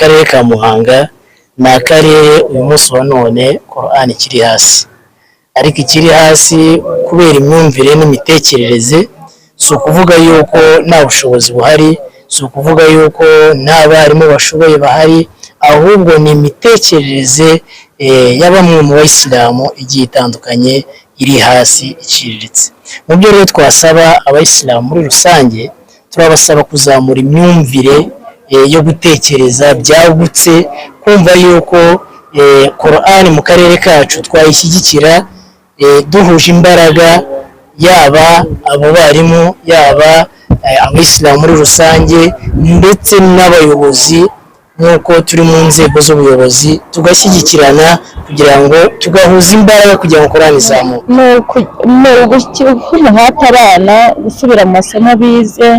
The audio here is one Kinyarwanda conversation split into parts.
akarere ka Muhanga ni akarere uyu munsi wa none Quran ikiri hasi, ariko ikiri hasi kubera imyumvire n'imitekerereze. Si ukuvuga yuko nta bushobozi buhari, si ukuvuga yuko nta barimu bashoboye bahari, ahubwo ni imitekerereze ya bamwe mu bayisilamu igiye itandukanye iri hasi iciriritse. Mu byo rero twasaba abayisilamu muri rusange, turabasaba kuzamura imyumvire yo gutekereza byagutse, kumva yuko Quran mu karere kacu twayishyigikira duhuje imbaraga, yaba abo barimu, yaba abayisilamu muri rusange, ndetse n'abayobozi nk'uko turi mu nzego z'ubuyobozi, tugashyigikirana kugira ngo tugahuza imbaraga kugira ngo Quran izamuke. Ni uguhata abana gusubira mu masomo bize,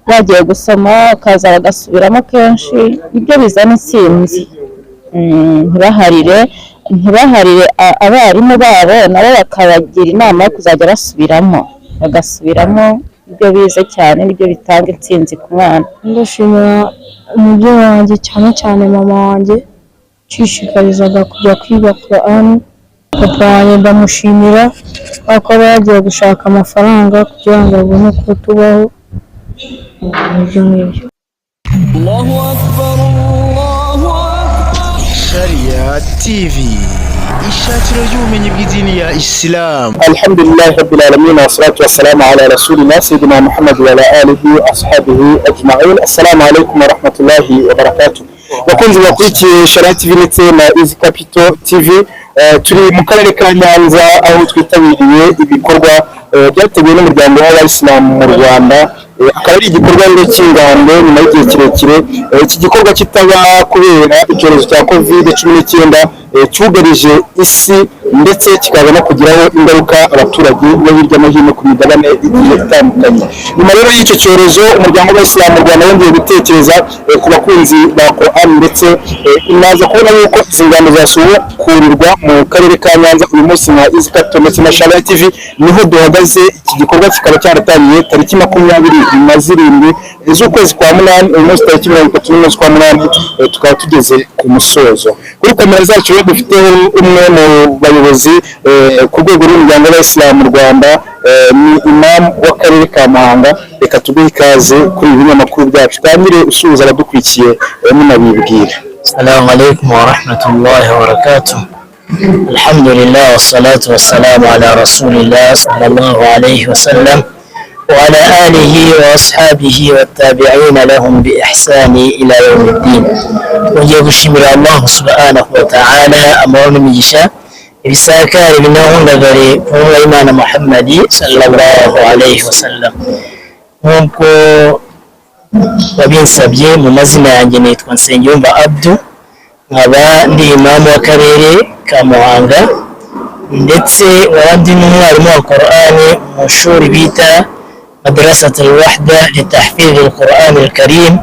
bagiye gusoma bakaza bagasubiramo kenshi, ibyo bizana intsinzi. Ntibaharire abarimu babo, nabo bakabagira inama yo kuzajya bagasubiramo ibyo bize cyane, nibyo bitanga intsinzi ku mwana. Ndashimira umubyeyi wanjye cyane cyane mama wanjye nshishikarizaga kujya kwiga Quran. Papa wanjye ndamushimira kuko aba yagiye gushaka amafaranga kugira ngo abone uko tubaho. Allahu Akbar, Allahu Akbar. Sharia TV, ishakiro ry'ubumenyi bw'idini ya Islam. Alhamdulillah rabbil alamin, wassalatu wassalamu ala rasulina sayyidina Muhammad wa ala alihi wa ashabihi ajma'in. Assalamu alaykum wa rahmatullahi wa barakatuh. Bakunzi bakurikiye Sharia TV ndetse na Easy Capital TV, turi mu karere ka Nyanza aho twitabiriye ibikorwa byateguwe n'umuryango w'Abayisilamu mu Rwanda. Akaba ari igikorwa cy'ingando nyuma y'igihe kirekire. Iki gikorwa kitaba kubera icyorezo cya COVID-19 cyugarije isi ndetse kikaza no kugiraho ingaruka abaturage bo hirya no hino ku migabane igiye itandukanye. Nyuma rero y'icyo cyorezo, umuryango w'Abayisilamu mu Rwanda wongeye gutekereza ku bakunzi ba Quran ndetse inaza kubona yuko izi ngando zasubukurirwa mu karere ka Nyanza uyu munsi na Easy Capital ndetse na Sharia TV niho duhagaze. Iki gikorwa kikaba cyaratangiye tariki 27 z'ukwezi kwa munani, uyu munsi tariki 31 z'ukwa munani, tukaba tugeze ku musozo. Kuri kamera zacu dufiteho umwe mu bayobozi ku rwego rw'umuryango w'Abayisilamu mu Rwanda, ni Imam w'akarere ka Muhanga. Reka tuguhe ikaze kuri ibi binyamakuru byacu, tangire usuhuza abadukurikiye munabibwira. Assalamu alaikum wa rahmatullahi wa barakatuh. Alhamdulillah wassalatu wassalamu ala rasulillah sallallahu alayhi wa sallam wa ala alihi wa ashabihi wa tabi'ina lahum bi ihsani ila yawmiddin. Tugiye gushimira Allah subhanahu wa ta'ala amahoro n'imigisha ibisakare binahundagare ku Imana Muhammadi sallallahu alayhi wa sallam. Nkuko babinsabye, mu mazina yanjye nitwa Nsengiyumva Abdu, nkaba ndi imamu w'akarere ka Muhanga ndetse wandi n'umwarimu wa Quran mu shuri bita Madrasatul Wahda litahfidh al-Quran al-Karim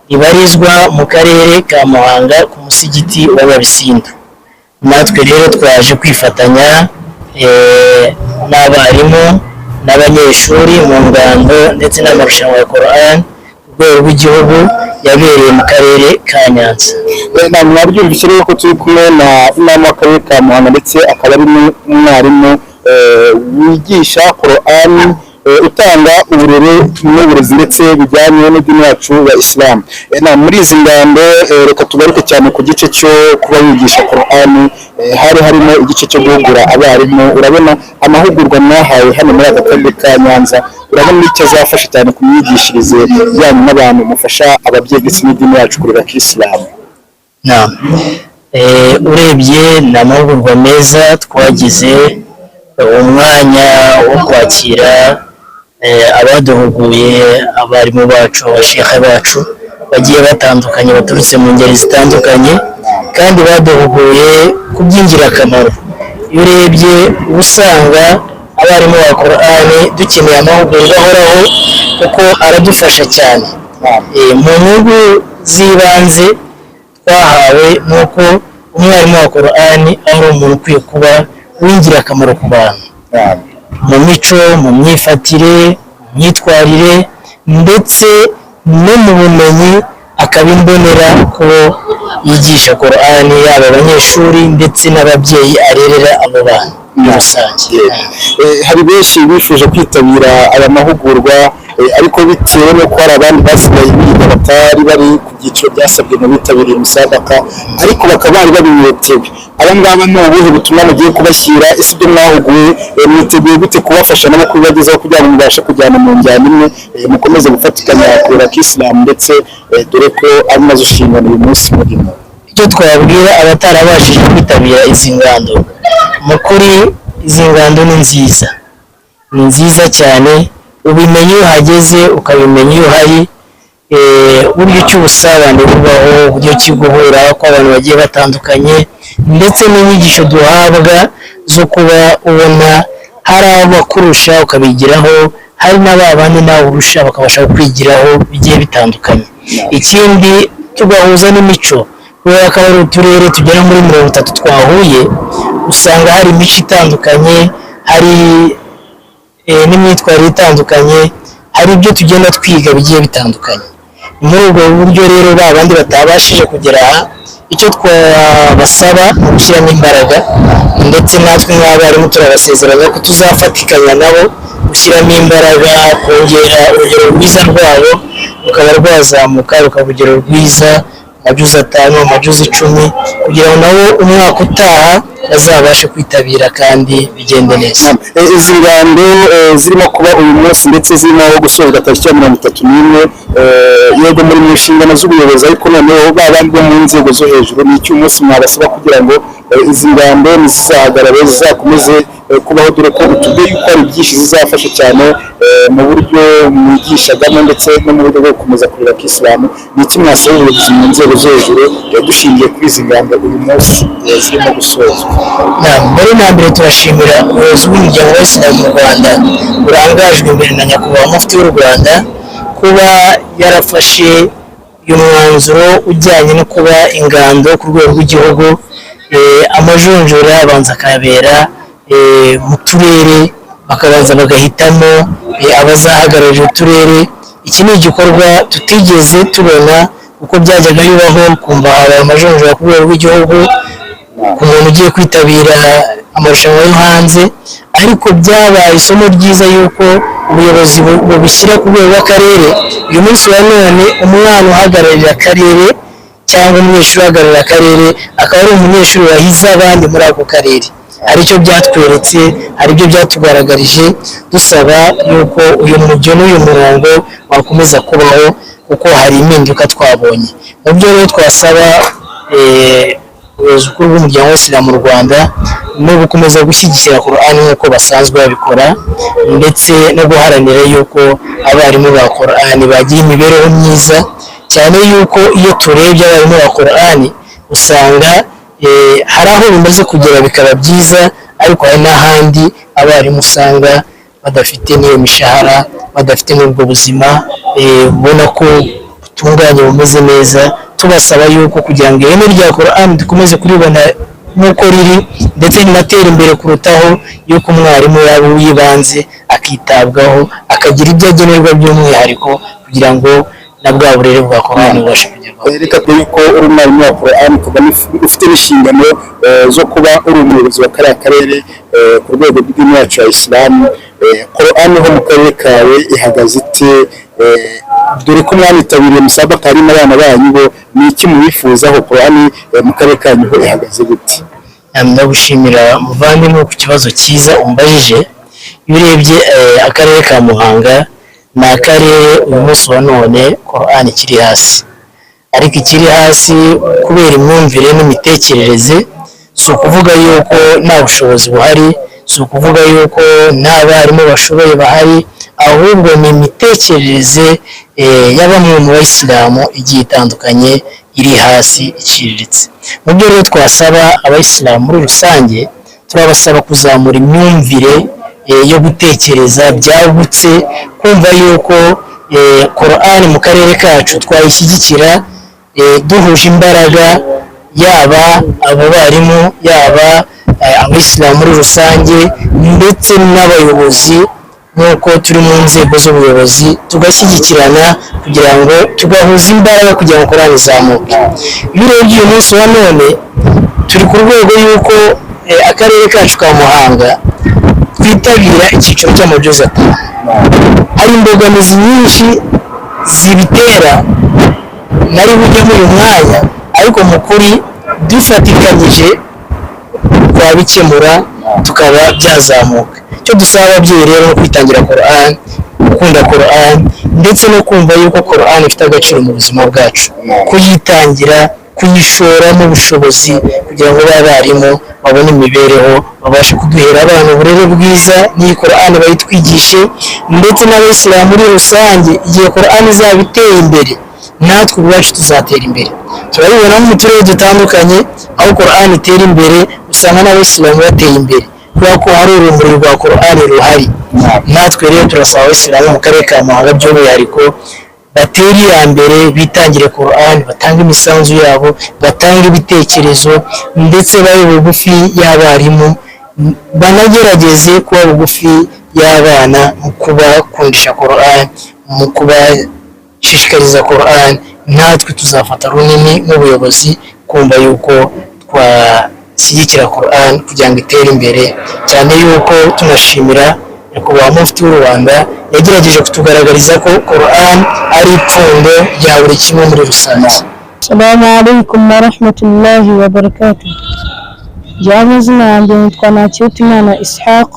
ibarizwa mu karere ka Muhanga ku musigiti wa Nyabisindu. Natwe rero twaje kwifatanya n'abarimu n'abanyeshuri mu ngando ndetse n'amarushanwa ya Quran ku rwego rw'igihugu yabereye mu karere ka Nyanza. Mwabyumvise rero ko turi kumwe na Imam w'akarere ka Muhanga ndetse akaba ari umwarimu wigisha Quran, utanga uburere n'uburezi ndetse bijyanye n'idini yacu ya Islam. Muri izi ngando reka tugaruke cyane ku gice cyo kuba wigisha Quran. Hari harimo igice cyo guhugura abarimu. Urabona amahugurwa mwahawe hano muri aka karere ka Nyanza, urabona icyo azafasha cyane ku myigishirize yanyu n'abantu mufasha ababyeyi ndetse n'idini yacu kurera Islam? Urebye ni amahugurwa meza twagize, umwanya wo kwakira abaduhuguye, abarimu bacu, abashekhe bacu bagiye batandukanye baturutse mu ngeri zitandukanye kandi baduhuguye ku by'ingirakamaro. Iyo urebye usanga abarimu ba Quran dukeneye amahugurwa ahoraho kuko aradufasha cyane. Mu nyungu z'ibanze twahawe nuko umwarimu wa Quran ari umuntu ukwiye kuba w'ingirakamaro ku bantu, mu mico, mu myifatire, mu myitwarire ndetse no mu bumenyi, akaba imbonera ko yigisha Qur'ani, yaba abanyeshuri ndetse n'ababyeyi arerera abo bana muri rusange. Hari benshi bifuje kwitabira aya mahugurwa ariko bitewe no ko hari abandi basigaye biga batari bari ku byiciro byasabwe mu bitabiriye umusabaka ariko bakaba bari babinyotewe. Aba ngaba ni ubuhe butumwa mugiye kubashyira? Ese ibyo mwahuguye mwiteguye gute kubafasha no kubibagezaho kugira ngo mubashe kujyana mu njyana imwe, mukomeze gufatikanya kurera k'Isilamu ndetse dore ko ari nazo nshingano uyu munsi murimo? Icyo twabwira abatarabashije kwitabira izi ngando, mu kuri izi ngando ni nziza cyane, ubimenya iyo uhageze ukabimenya iyo uhari, uburyo cy'ubusabane bubaho, uburyo kiguhura kw'abantu bagiye batandukanye ndetse n'inyigisho duhabwa zo kuba ubona hari abo bakurusha ukabigiraho, hari n'abandi nawe urusha bakabasha kwigiraho bigiye bitandukanye. Ikindi tugahuza n'imico, kubera ko ari uturere tugera muri 30 twahuye, usanga hari imico itandukanye, hari n'imyitwarire itandukanye, hari ibyo tugenda twiga bigiye bitandukanye. Muri ubwo buryo rero babandi batabashije kugera aha, icyo twabasaba ni gushyiramo imbaraga ndetse natwe nk'abarimu turabasezeranya ko tuzafatikanya nabo gushyiramo imbaraga, kongera urugero rwiza rwabo rukaba rwazamuka rukaba urugero rwiza, amajuzi 5, amajuzi 10, kugira ngo nabo umwaka utaha bazabashe kwitabira kandi bigende neza. Izi ngando zirimo kuba uyu munsi ndetse zirimo gusozwa tariki ya 31, yego muri mu nshingano z'ubuyobozi ariko noneho babandi bo mu nzego zo hejuru, ni iki umunsi mwabasaba kugira ngo izi ngando nizizahagarare zizakomeze kubaho, dore ko utubwiye yuko hari byinshi zizafasha cyane mu buryo mwigishagamo ndetse no mu buryo bwo gukomeza kurera k'Isilamu? Ni iki mwasaba ubuyobozi mu nzego zo hejuru dushingiye kuri izi ngando uyu munsi zirimo gusozwa? Mbere na mbere turashimira ubuyobozi bw'umuryango w'Isilamu mu Rwanda burangajwe imbere na nyakubahwa mufti w'u Rwanda kuba yarafashe uyu mwanzuro ujyanye no kuba ingando ku rwego rw'igihugu, amajonjora abanza akabera mu turere, bakabanza bagahitamo abazahagararira uturere. Iki ni igikorwa tutigeze tubona uko byajyaga bibaho, kumva habaye amajonjora ku rwego rw'igihugu ku muntu ugiye kwitabira amarushanwa yo hanze, ariko byabaye isomo ryiza yuko ubuyobozi bubishyira ku rwego rw'akarere. Uyu munsi wa none umwana uhagararira akarere cyangwa umunyeshuri uhagararira akarere akaba ari umunyeshuri wahize abandi muri ako karere. Hari icyo byatweretse, hari ibyo byatugaragarije, dusaba yuko uyu mujyo n'uyu murongo wakomeza kubaho kuko hari impinduka twabonye. Mu byo rero twasaba ubuyobozi bukuru bw'umuryango w'Isilamu mu Rwanda no gukomeza gushyigikira Qur'ani nk'uko basanzwe babikora, ndetse no guharanira yuko abarimu ba Qur'ani bagira imibereho myiza, cyane yuko iyo turebye abarimu ba Qur'ani usanga hari aho bimaze kugera bikaba byiza, ariko hari n'ahandi abarimu usanga badafite n'iyo mishahara, badafite n'ubwo buzima ubona ko butunganye bumeze neza. Tubasaba yuko kugira ngo ireme rya Qur'ani dukomeze kuribona nk'uko riri ndetse rinatera imbere kurutaho, yuko umwarimu yaba uyibanze akitabwaho, akagira ibyo agenerwa by'umwihariko kugira ngo na bwa burere bwa Qur'ani bubashe kugerwaho. Reka dore ko uri umwarimu wa Qur'ani ukaba ufite n'inshingano zo kuba uri umuyobozi wa kariya karere ku rwego rw'idini yacu ya Isilamu. Qur'ani ho mu karere kawe ihagaze ite? Dore ko mwanitabiriye musabaka hari n'abana banyu, bo ni iki mubifuzaho? Qur'ani mu karere kanyu ho ihagaze gute? Ndagushimira muvandimwe ku kibazo cyiza umbajije. Iyo urebye akarere ka Muhanga ni akarere uyu munsi wa none Qur'ani kiri hasi, ariko ikiri hasi kubera imyumvire n'imitekerereze. Si ukuvuga yuko nta bushobozi buhari, si ukuvuga yuko nta barimu bashoboye bahari, ahubwo ni imitekerereze ya bamwe mu bayisilamu igiye itandukanye iri hasi iciriritse. Mu byo rero twasaba abayisilamu muri rusange, turabasaba kuzamura imyumvire yo gutekereza byagutse, kumva yuko Qur'ani mu karere kacu twayishyigikira duhuje imbaraga, yaba abo barimu, yaba abayisilamu muri rusange ndetse n'abayobozi nk'uko turi mu nzego z'ubuyobozi tugashyigikirana kugira ngo tugahuza imbaraga kugira ngo Qur'an izamuke. Iyo urebye uyu munsi wa none turi ku rwego y'uko akarere kacu ka Muhanga twitabira icyiciro cy'amajuzi atanu. Hari imbogamizi nyinshi zibitera nari bujye muri uyu mwanya, ariko mu kuri dufatikanyije twabikemura tukaba byazamuka. Icyo dusaba ababyeyi rero no kwitangira Qur'an, gukunda Qur'an ndetse no kumva yuko Qur'an ifite agaciro mu buzima bwacu, kuyitangira, kuyishoramo ubushobozi kugira ngo abarimu babone imibereho, babashe kuduhera abana uburere bwiza n'iyi Qur'an bayitwigishe, ndetse n'abayisilamu muri rusange. Igihe Qur'an izaba iteye imbere natwe ubwacu tuzatera imbere. Turabibona mu turere dutandukanye aho Qur'an itera imbere usanga n'abayisilamu bateye imbere kubera ko hari urumuri rwa Qur'an ruhari. Natwe rero turasaba abayisilamu mu karere ka Muhanga by'umwihariko batera iya mbere, bitangire Qur'an, batanga imisanzu yabo, batanga ibitekerezo ndetse babe bugufi y'abarimu, banagerageze kuba bugufi y'abana mu kubakundisha Qur'an, mu kubashishikariza Qur'an. Natwe tuzafata runini nk'ubuyobozi kumva yuko twashyigikira Qur'an kugira ngo itere imbere, cyane yuko tunashimira nyakubahwa mufti w'u Rwanda yagerageje kutugaragariza ko Qur'an ari ipfundo rya buri kimwe muri rusange. Assalamu alaikum wa rahmatullahi wa barakatuh. Amazina yanjye nitwa Ntakirutimana Ishaq,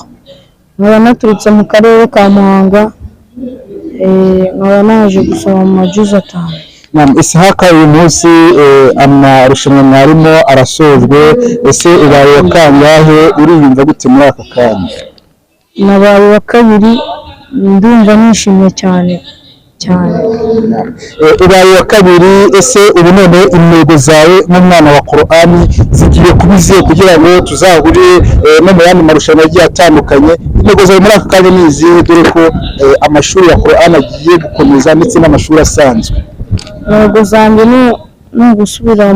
nkaba naturutse mu karere ka Muhanga, nkaba naje gusoma amajuzi atanu. Ishaq, uyu munsi amarushanwa mwarimo arasojwe, ese ubaye wa kangahe, uriyumva gute muri aka kanya? Nabaye wa kabiri, ndumva nishimye cyane. Ubaye wa kabiri, ese ubu none intego zawe nk'umwana wa Qur'an zigiye kuba izihe kugira ngo tuzahure no mu yandi marushanwa agiye atandukanye? Intego zawe muri aka kanya ni izihe, dore ko amashuri ya Qur'an agiye gukomeza ndetse n'amashuri asanzwe? Intego zanjye ni ugusubira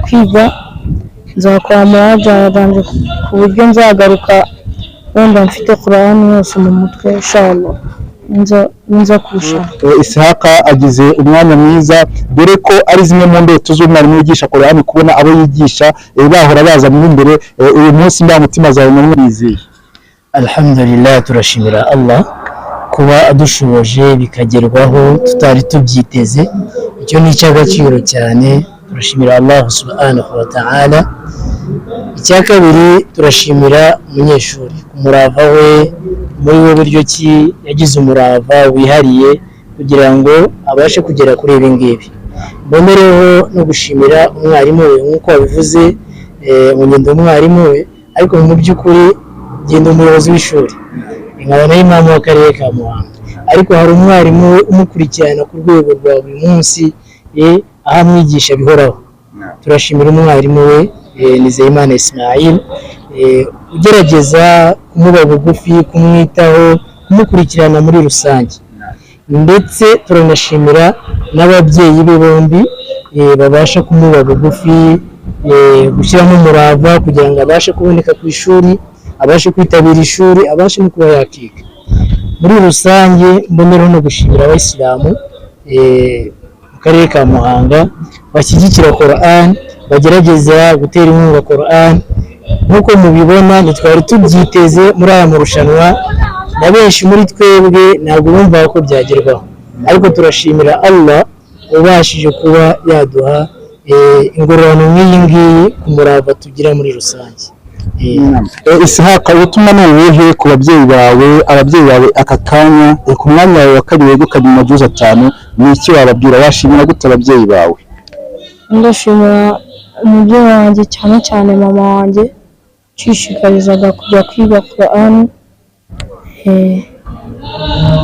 kwiga, nzakora amahajjadanje ku buryo nzagaruka wenda mfite Qur'an yose mu mutwe inshallah, nza kurushaho. Ishaq agize umwanya mwiza, dore ko ari zimwe mu ndoto z'umwarimu wigisha Qur'an kubona abo yigisha bahora baza mu imbere. Uyu munsi nda mutima zawe mwizeye? Alhamdulillah, turashimira Allah kuba adushoboje bikagerwaho tutari tubyiteze. Icyo ni icy'agaciro cyane, turashimira Allah subhanahu wa ta'ala. Icya kabiri, turashimira umunyeshuri ku murava we, muri we buryo ki yagize umurava wihariye kugira ngo abashe kugera kuri ibi ngibi. Mbonereho no gushimira umwarimu we nk'uko wabivuze, ngenda umwarimu we, ariko mu by'ukuri ngenda umuyobozi w'ishuri, nkaba na imamu w'akarere ka Muhanga, ariko hari umwarimu we umukurikirana ku rwego rwa buri munsi, aho amwigisha bihoraho. Turashimira umwarimu we Nizeyimana Ismail, ugerageza kumuba bugufi, kumwitaho, kumukurikirana muri rusange. Ndetse turanashimira n'ababyeyi be bombi babasha kumuba bugufi, gushyiramo umurava kugira ngo abashe kuboneka ku ishuri, abashe kwitabira ishuri, abashe no kuba yakiga. Muri rusange mboneraho no gushimira abayisilamu mu karere ka Muhanga bashyigikira Qur'an, bagerageza gutera inkunga Qur'an. Nk'uko mubibona ntitwari tubyiteze muri aya marushanwa, na benshi muri twebwe ntabwo bumva ko byagerwaho, ariko turashimira Allah ubashije kuba yaduha ingororano nk'iyi ngiyi ku murava tugira muri rusange. Ishaq, ubutumwa ni ubuhe ku babyeyi bawe aka kanya ku mwanya wawe wa kabiri wegukanye amajuzi atanu? Ni iki wababwira? Washimira gute ababyeyi bawe? Ndashimira umubyeyi wanjye cyane mama wanjye nshishikarizaga kujya kwiga Qur'an,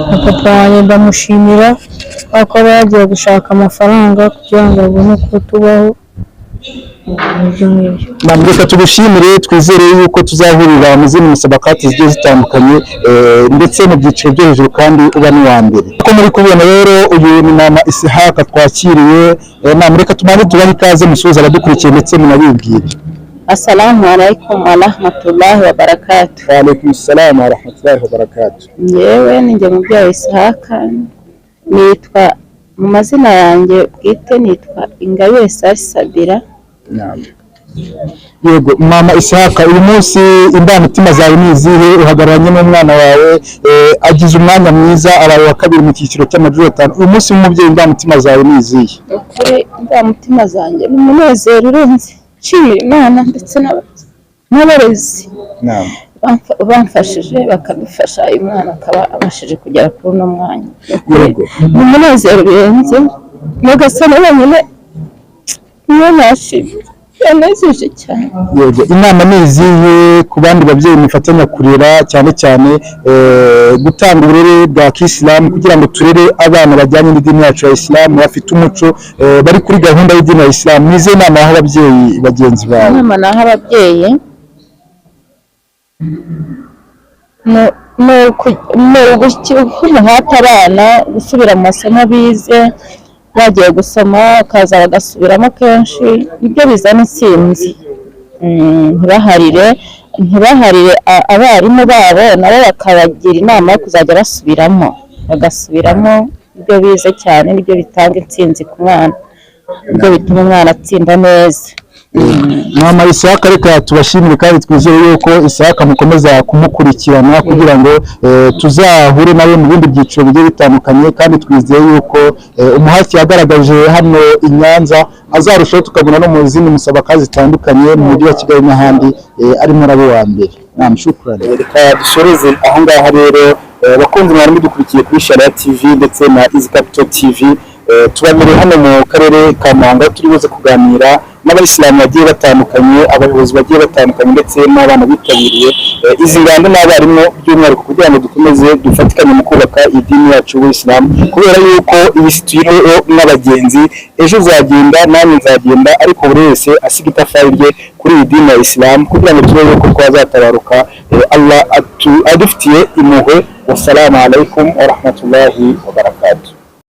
na papa wanjye ndamushimira kuko aba yagiye gushaka amafaranga kugira ngo abone uko tubaho. Reka tugushimire, twizere yuko tuzahurira mu zindi musabakati zigiye zitandukanye ndetse mu byiciro byo hejuru kandi uba n'uwa mbere. Uko muri kubibona rero, uyu ni mama Ishaq twakiriye. Reka tubanze tubahe ikaze musuhuza abadukurikiye ndetse munabibwire. Assalamu alaikum wa rahmatullahi wa barakatuh. Wa alaikum assalam wa rahmatullahi wa barakatuh. Yewe ni njye mubyeyi Isahaka, nitwa mu mazina yanjye bwite nitwa Ingabire Sabira. Naam. Yego mama Isahaka, uyu munsi indamutima zawe ni izihe? Uhagararanye n'umwana wawe agize umwanya mwiza, abaye wa kabiri mu cyiciro cy'amajwi 5. Uyu munsi w'umubyeyi indamutima zawe ni izihe? Ukuri indamutima zanjye ni umunezero urenze, nshimira Imana ndetse n'abarezi bamfashije bakadufasha uyu mwana akaba abashije kugera kuri uno mwanya. Yego ni umunezero urenze, Nyagasani wenyine niwe nashimira, yanejeje cyane. Yego inama ni izihe ku bandi babyeyi mufatanya kurera, cyane cyane gutanga uburere bwa Kisilamu kugira ngo turere abana bajyanye n'idini yacu ya Islam bafite umuco bari kuri gahunda y'idini ya Islam? Nize inama aho ababyeyi bagenzi bawe? Inama naho ababyeyi guhata abana gusubira mu masomo bize, bagiye gusoma akaza bagasubiramo kenshi, nibyo bizana intsinzi. Ntibaharire abarimu babo, nabo bakabagira inama yo kuzajya bagasubiramo ibyo bize cyane, nibyo bitanga intsinzi ku mwana, nibyo bituma umwana atsinda neza. Mama Isahaka, reka tubashimire kandi twizeye yuko Isahaka mukomeza kumukurikirana kugira ngo tuzahure nawe mu bindi byiciro bigiye bitandukanye, kandi twizeye yuko umuhati yagaragaje hano i Nyanza azarushaho tukabona no mu zindi musabaka zitandukanye mu mujyi wa Kigali n'ahandi arimo nabo wa mbere. Naam, shukrani. Reka dusoreze aho ngaha rero, bakunzi mwari mudukurikiye kuri Sharia TV ndetse na Easy Capital TV. Tubamire hano mu karere ka Muhanga, turi buze kuganira n'abayisilamu bagiye batandukanye, abayobozi bagiye batandukanye ndetse n'abana bitabiriye izi ngando n'abarimu, by'umwihariko kugira ngo dukomeze dufatikanye mu kubaka idini yacu y'Isilamu, kubera yuko iyi si tuyiriho n'abagenzi, ejo uzagenda nanjye nzagenda, ariko buri wese asiga itafari rye kuri iyi dini ya Isilamu kugira ngo turebe ko twazatabaruka Allah adufitiye impuhwe. Wassalamu alaikum wa rahmatullahi wa barakatuh.